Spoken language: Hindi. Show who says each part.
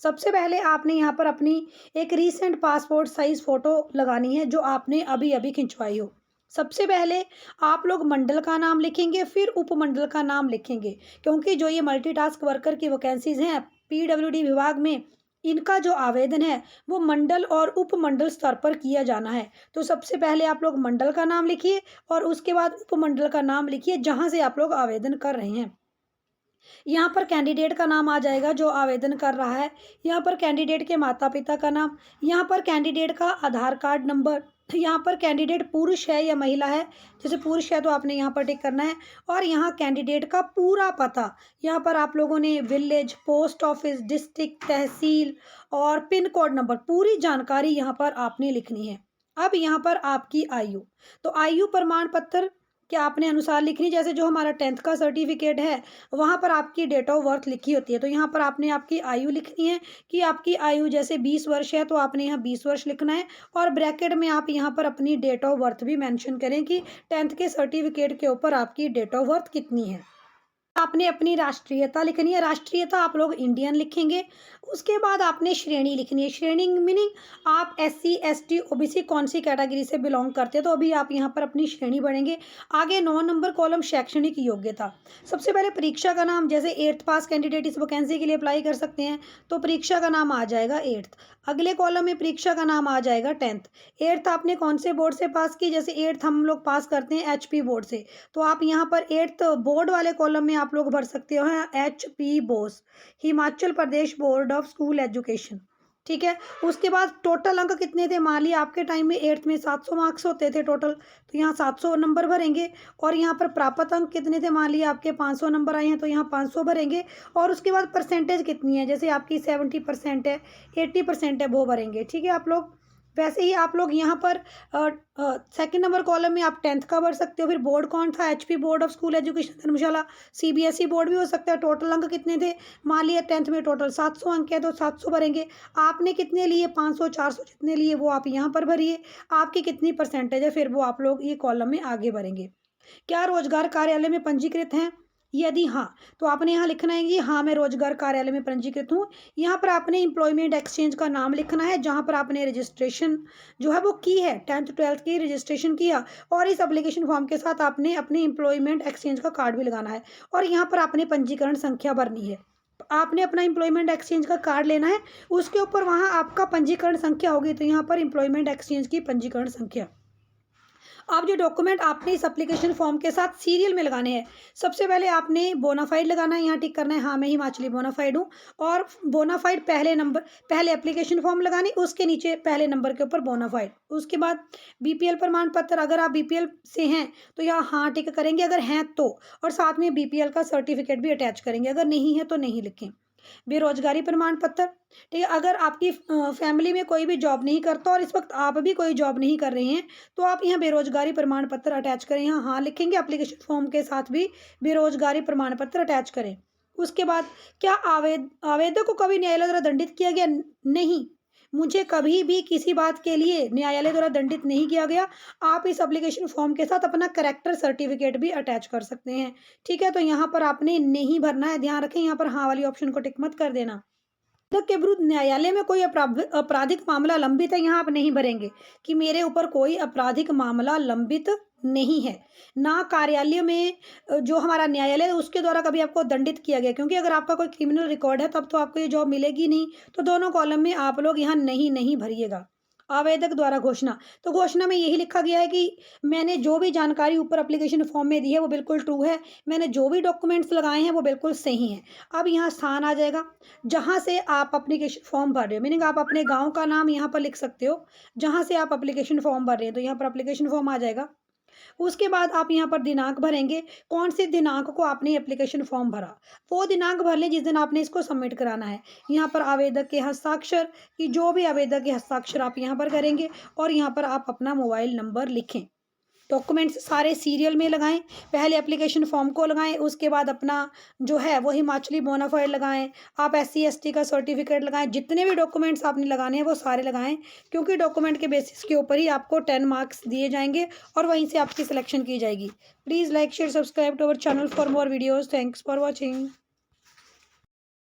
Speaker 1: सबसे पहले आपने यहाँ पर अपनी एक रीसेंट पासपोर्ट साइज़ फ़ोटो लगानी है जो आपने अभी-अभी खिंचवाई हो। सबसे पहले आप लोग मंडल का नाम लिखेंगे, फिर उपमंडल का नाम लिखेंगे, क्योंकि जो ये मल्टीटास्क वर्कर की वैकेंसीज़ हैं पीडब्ल्यूडी विभाग में, इनका जो आवेदन है वो मंडल और उपमंडल स्तर पर किया जाना है। तो सबसे पहले आप लोग मंडल का नाम लिखिए और उसके बाद उपमंडल का नाम लिखिए जहाँ से आप लोग आवेदन कर रहे हैं। यहाँ पर कैंडिडेट का नाम आ जाएगा जो आवेदन कर रहा है, यहाँ पर कैंडिडेट के माता-पिता का नाम, यहाँ पर कैंडिडेट का आधार कार्ड नंबर, यहाँ पर कैंडिडेट पुरुष है या महिला है, जैसे पुरुष है तो आपने यहाँ पर टिक करना है और यहाँ कैंडिडेट का पूरा पता, यहाँ पर आप लोगों ने विलेज, पोस्ट ऑफिस, डिस्ट्रिक्ट, तहसील और पिन कोड नंबर पूरी जानकारी यहाँ पर आपने लिखनी है। अब यहाँ पर आपकी आयु, तो आयु प्रमाण पत्र के आपने अनुसार लिखनी, जैसे जो हमारा 10th का सर्टिफिकेट है वहाँ पर आपकी डेट ऑफ बर्थ लिखी होती है, तो यहाँ पर आपने आपकी आयु लिखनी है कि आपकी आयु जैसे 20 वर्ष है तो आपने यहाँ 20 वर्ष लिखना है और ब्रैकेट में आप यहाँ पर अपनी डेट ऑफ बर्थ भी मेंशन करें कि 10th के सर्टिफिकेट के ऊपर आपकी डेट ऑफ बर्थ कितनी है। आपने अपनी राष्ट्रीयता लिखनी है, राष्ट्रीयता आप लोग इंडियन लिखेंगे। उसके बाद आपने श्रेणी लिखनी है, श्रेणी मीनिंग आप एससी, एसटी, ओबीसी कौन सी कैटेगरी से बिलोंग करते हैं, तो अभी आप यहाँ पर अपनी श्रेणी बढ़ेंगे। आगे 9 नंबर कॉलम शैक्षणिक योग्यता। सबसे पहले परीक्षा का नाम, जैसे 8th पास कैंडिडेट इस वैकेंसी के लिए अप्लाई कर सकते हैं, तो परीक्षा का नाम आ जाएगा 8th। अगले कॉलम में परीक्षा का नाम आ जाएगा 10th। 8th आपने कौन से बोर्ड से पास की, जैसे 8th हम लोग पास करते हैं एचपी बोर्ड से, तो आप यहाँ पर 8th बोर्ड वाले कॉलम में आप लोग भर सकते हो HP Bose, Himachal Pradesh board of school education. ठीक है, उसके बाद टोटल अंक कितने थे, मान लिया आपके टाइम में 8th में 700 मार्क्स होते थे टोटल, तो यहाँ 700 नंबर भरेंगे और यहाँ पर प्राप्त अंक कितने थे, मान लिया आपके 500 नंबर आए हैं तो यहाँ 500 भरेंगे और उसके बाद परसेंटेज कितनी है, जैसे आपकी 70% है, 80% है, वो भरेंगे। ठीक है, आप लोग वैसे ही आप लोग यहाँ पर सेकंड नंबर कॉलम में आप 10th का भर सकते हो। फिर बोर्ड कौन था, HP board of school education Dharamshala, CBSE board भी हो सकता है। टोटल अंक कितने थे, मान लिया 10th में टोटल 700 अंक है तो 700 भरेंगे। आपने कितने लिए, 500, 400 जितने लिए वो आप यहाँ पर भरिए। आपकी कितनी परसेंटेज है फिर वो आप लोग ये कॉलम में आगे भरेंगे। क्या रोजगार कार्यालय में पंजीकृत हैं, यदि हाँ तो आपने यहाँ लिखना है कि हाँ मैं रोजगार कार्यालय में पंजीकृत हूँ। यहाँ पर आपने एम्प्लॉयमेंट एक्सचेंज का नाम लिखना है जहाँ पर आपने रजिस्ट्रेशन जो है वो की है, 10th 12th की रजिस्ट्रेशन किया और इस एप्लीकेशन फॉर्म के साथ आपने अपने एम्प्लॉयमेंट एक्सचेंज का कार्ड भी लगाना है और यहाँ पर आपने पंजीकरण संख्या भरनी है। आपने अपना एम्प्लॉयमेंट एक्सचेंज का कार्ड लेना है, उसके ऊपर वहाँ आपका पंजीकरण संख्या होगी, तो यहाँ पर एम्प्लॉयमेंट एक्सचेंज की पंजीकरण संख्या। अब जो डॉक्यूमेंट आपने इस एप्लीकेशन फॉर्म के साथ सीरियल में लगाने हैं, सबसे पहले आपने बोनाफाइड लगाना है, यहाँ टिक करना है हाँ मैं हिमाचली बोनाफाइड हूँ और बोनाफाइड पहले एप्लीकेशन फॉर्म लगानी, उसके नीचे पहले नंबर के ऊपर बोनाफाइड। उसके बाद बीपीएल प्रमाण पत्र, अगर आप बीपीएल से हैं तो यहाँ हाँ टिक करेंगे अगर हैं तो, और साथ में बीपीएल का सर्टिफिकेट भी अटैच करेंगे, अगर नहीं है तो नहीं लिखें। बेरोजगारी प्रमाण पत्र, ठीक है, अगर आपकी फैमिली में कोई भी जॉब नहीं करता और इस वक्त आप भी कोई जॉब नहीं कर रहे हैं तो आप यहाँ बेरोजगारी प्रमाण पत्र अटैच करें, यहाँ हाँ लिखेंगे, एप्लीकेशन फॉर्म के साथ भी बेरोजगारी प्रमाण पत्र अटैच करें। उसके बाद क्या आवेदक को कभी न्यायालय द्वारा दंडित किया गया, नहीं, मुझे कभी भी किसी बात के लिए न्यायालय द्वारा दंडित नहीं किया गया। आप इस एप्लीकेशन फॉर्म के साथ अपना कैरेक्टर सर्टिफिकेट भी अटैच कर सकते हैं। ठीक है, तो यहाँ पर आपने नहीं भरना है, ध्यान रखें यहाँ पर हाँ वाली ऑप्शन को टिक मत कर देना। के विरुद्ध न्यायालय में कोई आपराधिक मामला लंबित है, यहाँ आप नहीं भरेंगे कि मेरे ऊपर कोई आपराधिक मामला लंबित नहीं है, ना कार्यालय में जो हमारा न्यायालय है उसके द्वारा कभी आपको दंडित किया गया, क्योंकि अगर आपका कोई क्रिमिनल रिकॉर्ड है तब तो आपको ये जॉब मिलेगी नहीं, तो दोनों कॉलम में आप लोग यहाँ नहीं भरिएगा। आवेदक द्वारा घोषणा, तो घोषणा में यही लिखा गया है कि मैंने जो भी जानकारी ऊपर एप्लीकेशन फॉर्म में दी है वो बिल्कुल ट्रू है, मैंने जो भी डॉक्यूमेंट्स लगाए हैं वो बिल्कुल सही हैं। अब यहाँ स्थान आ जाएगा जहाँ से आप एप्लीकेशन फॉर्म भर रहे हो, मीनिंग आप अपने गांव का नाम यहाँ पर लिख सकते हो जहाँ से आप एप्लीकेशन फॉर्म भर रहे हैं, तो यहाँ पर एप्लीकेशन फॉर्म आ जाएगा। उसके बाद आप यहाँ पर दिनांक भरेंगे, कौन से दिनांक को आपने एप्लीकेशन फॉर्म भरा वो दिनांक भर लें जिस दिन आपने इसको सबमिट कराना है। यहाँ पर आवेदक के हस्ताक्षर की जो भी आवेदक के हस्ताक्षर आप यहाँ पर करेंगे और यहाँ पर आप अपना मोबाइल नंबर लिखें। डॉक्यूमेंट्स सारे सीरियल में लगाएं, पहले एप्लीकेशन फॉर्म को लगाएं, उसके बाद अपना जो है वो हिमाचली बोनाफाइड लगाएं, आप एससी एसटी का सर्टिफिकेट लगाएं, जितने भी डॉक्यूमेंट्स आपने लगाने हैं वो सारे लगाएं, क्योंकि डॉक्यूमेंट के बेसिस के ऊपर ही आपको 10 मार्क्स दिए जाएंगे और वहीं से आपकी सिलेक्शन की जाएगी। Please like share subscribe to our channel for more videos. Thanks for watching.